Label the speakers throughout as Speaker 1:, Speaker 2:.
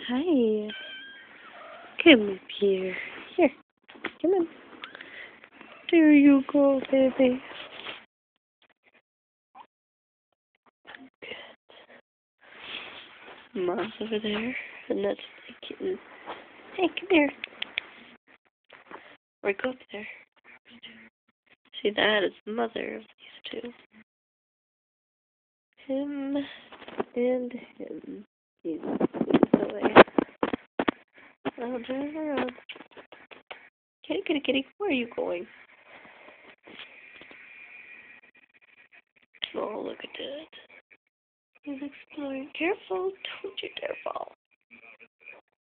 Speaker 1: Hi. Come up here. Here. Come on. There you go, baby. Mom's over there, and that's the kitten. Hey, come here. Or go up there. See, that is the mother of these two. Him and him. He's away. I'll turn around. Kitty, kitty, kitty, where are you going? Oh, look at that. He's exploring. Careful, don't you dare fall.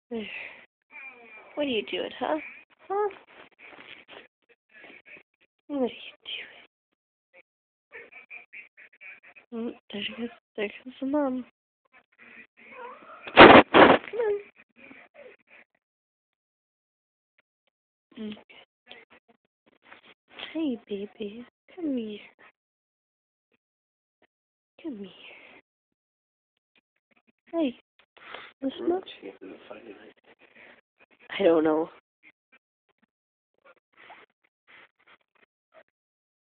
Speaker 1: There. What are you doing, huh? Huh? What are you doing? There she goes. There comes the mom. Come on. Okay. Hey, baby. Come here. Come here. Hey. Listen up. I don't know.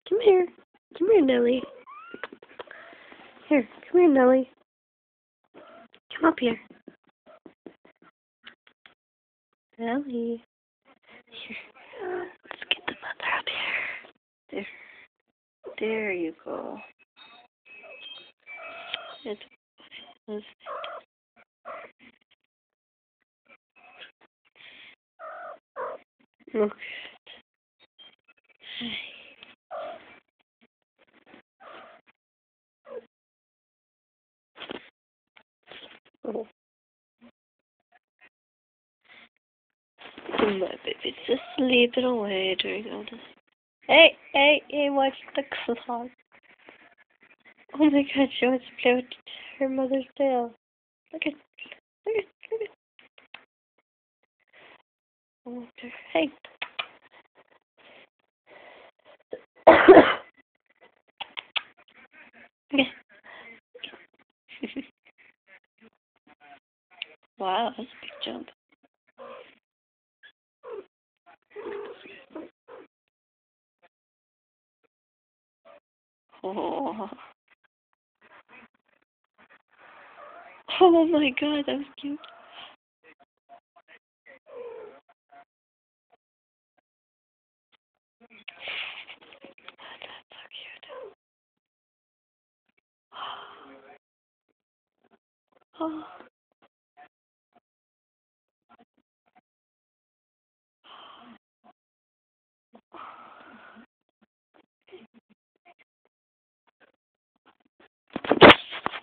Speaker 1: Come here. Come here, Nellie. Here. Come here, Nellie. Come up here. Nellie. Here. Let's get the mother up here. There. There you go. It's look. Oh. My baby's just sleeping away during all this. Hey, hey, hey, watch the clock. Oh my god, she wants to play with her mother's tail. Look at, look at, look at. Oh, hey. Okay. Wow, that's a big jump. Oh. Oh my god, that was cute. That's so cute. Oh.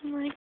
Speaker 1: Oh my